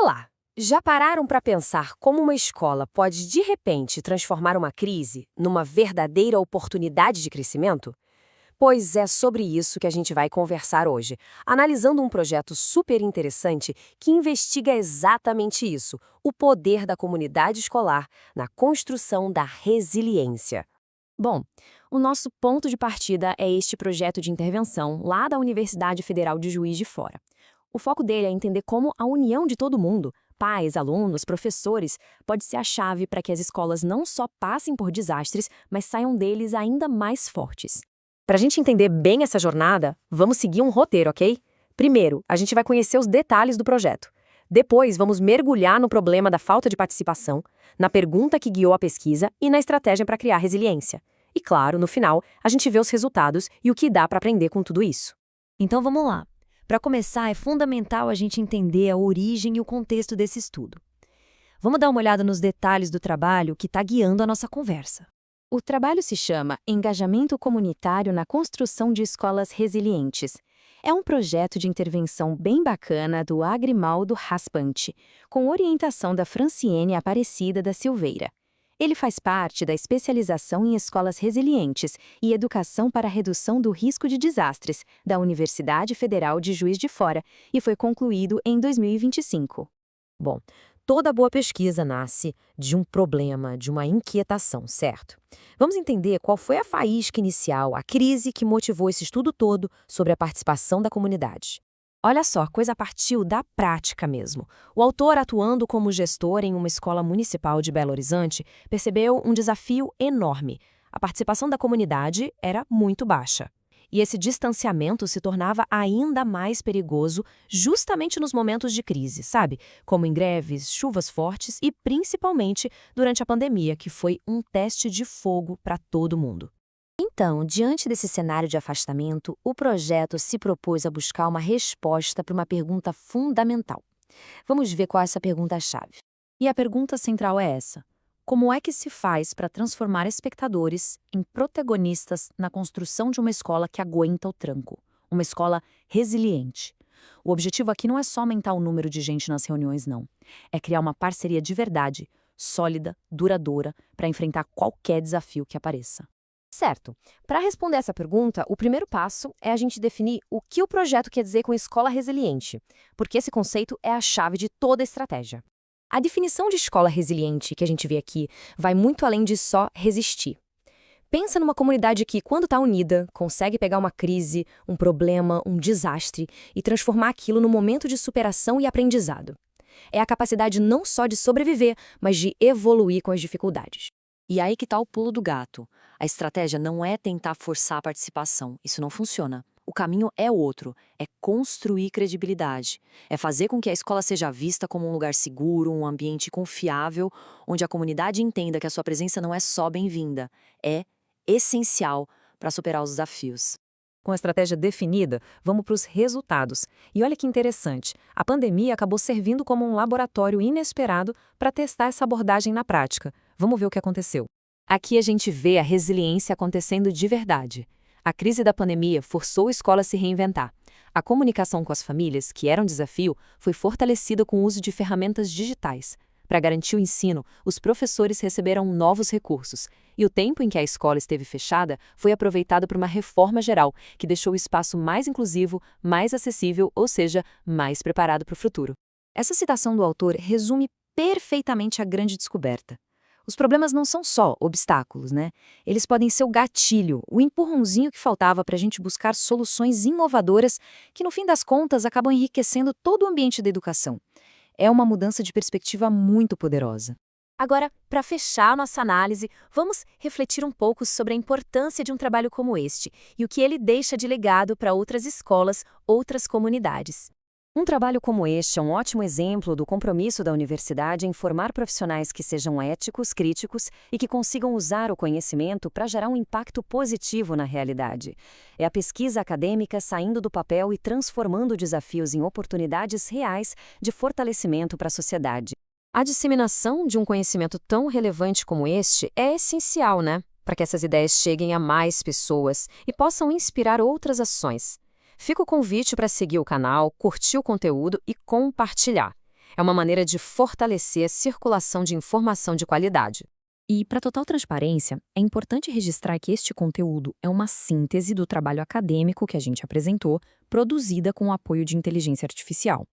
Olá! Já pararam para pensar como uma escola pode, de repente, transformar uma crise numa verdadeira oportunidade de crescimento? Pois é sobre isso que a gente vai conversar hoje, analisando um projeto super interessante que investiga exatamente isso, o poder da comunidade escolar na construção da resiliência. Bom, o nosso ponto de partida é este projeto de intervenção lá da Universidade Federal de Juiz de Fora. O foco dele é entender como a união de todo mundo, pais, alunos, professores, pode ser a chave para que as escolas não só passem por desastres, mas saiam deles ainda mais fortes. Para a gente entender bem essa jornada, vamos seguir um roteiro, ok? Primeiro, a gente vai conhecer os detalhes do projeto. Depois, vamos mergulhar no problema da falta de participação, na pergunta que guiou a pesquisa e na estratégia para criar resiliência. E claro, no final, a gente vê os resultados e o que dá para aprender com tudo isso. Então vamos lá. Para começar, é fundamental a gente entender a origem e o contexto desse estudo. Vamos dar uma olhada nos detalhes do trabalho que está guiando a nossa conversa. O trabalho se chama Engajamento Comunitário na Construção de Escolas Resilientes. É um projeto de intervenção bem bacana do Agrimaldo Raspante, com orientação da Franciene Aparecida da Silveira. Ele faz parte da especialização em escolas resilientes e educação para a redução do risco de desastres da Universidade Federal de Juiz de Fora e foi concluído em 2025. Bom, toda boa pesquisa nasce de um problema, de uma inquietação, certo? Vamos entender qual foi a faísca inicial, a crise que motivou esse estudo todo sobre a participação da comunidade. Olha só, a coisa partiu da prática mesmo. O autor, atuando como gestor em uma escola municipal de Belo Horizonte, percebeu um desafio enorme. A participação da comunidade era muito baixa. E esse distanciamento se tornava ainda mais perigoso justamente nos momentos de crise, sabe? Como em greves, chuvas fortes e principalmente durante a pandemia, que foi um teste de fogo para todo mundo. Então, diante desse cenário de afastamento, o projeto se propôs a buscar uma resposta para uma pergunta fundamental. Vamos ver qual é essa pergunta-chave. E a pergunta central é essa: como é que se faz para transformar espectadores em protagonistas na construção de uma escola que aguenta o tranco, uma escola resiliente? O objetivo aqui não é só aumentar o número de gente nas reuniões, não. É criar uma parceria de verdade, sólida, duradoura, para enfrentar qualquer desafio que apareça. Certo. Para responder essa pergunta, o primeiro passo é a gente definir o que o projeto quer dizer com escola resiliente, porque esse conceito é a chave de toda a estratégia. A definição de escola resiliente que a gente vê aqui vai muito além de só resistir. Pensa numa comunidade que, quando está unida, consegue pegar uma crise, um problema, um desastre e transformar aquilo num momento de superação e aprendizado. É a capacidade não só de sobreviver, mas de evoluir com as dificuldades. E aí que está o pulo do gato. A estratégia não é tentar forçar a participação, isso não funciona. O caminho é outro, é construir credibilidade. É fazer com que a escola seja vista como um lugar seguro, um ambiente confiável, onde a comunidade entenda que a sua presença não é só bem-vinda, é essencial para superar os desafios. Com a estratégia definida, vamos para os resultados. E olha que interessante, a pandemia acabou servindo como um laboratório inesperado para testar essa abordagem na prática. Vamos ver o que aconteceu. Aqui a gente vê a resiliência acontecendo de verdade. A crise da pandemia forçou a escola a se reinventar. A comunicação com as famílias, que era um desafio, foi fortalecida com o uso de ferramentas digitais. Para garantir o ensino, os professores receberam novos recursos, e o tempo em que a escola esteve fechada foi aproveitado para uma reforma geral, que deixou o espaço mais inclusivo, mais acessível, ou seja, mais preparado para o futuro. Essa citação do autor resume perfeitamente a grande descoberta. Os problemas não são só obstáculos, né? Eles podem ser o gatilho, o empurrãozinho que faltava para a gente buscar soluções inovadoras que, no fim das contas, acabam enriquecendo todo o ambiente da educação. É uma mudança de perspectiva muito poderosa. Agora, para fechar nossa análise, vamos refletir um pouco sobre a importância de um trabalho como este e o que ele deixa de legado para outras escolas, outras comunidades. Um trabalho como este é um ótimo exemplo do compromisso da universidade em formar profissionais que sejam éticos, críticos e que consigam usar o conhecimento para gerar um impacto positivo na realidade. É a pesquisa acadêmica saindo do papel e transformando desafios em oportunidades reais de fortalecimento para a sociedade. A disseminação de um conhecimento tão relevante como este é essencial, né? Para que essas ideias cheguem a mais pessoas e possam inspirar outras ações. Fica o convite para seguir o canal, curtir o conteúdo e compartilhar. É uma maneira de fortalecer a circulação de informação de qualidade. E, para total transparência, é importante registrar que este conteúdo é uma síntese do trabalho acadêmico que a gente apresentou, produzida com o apoio de inteligência artificial.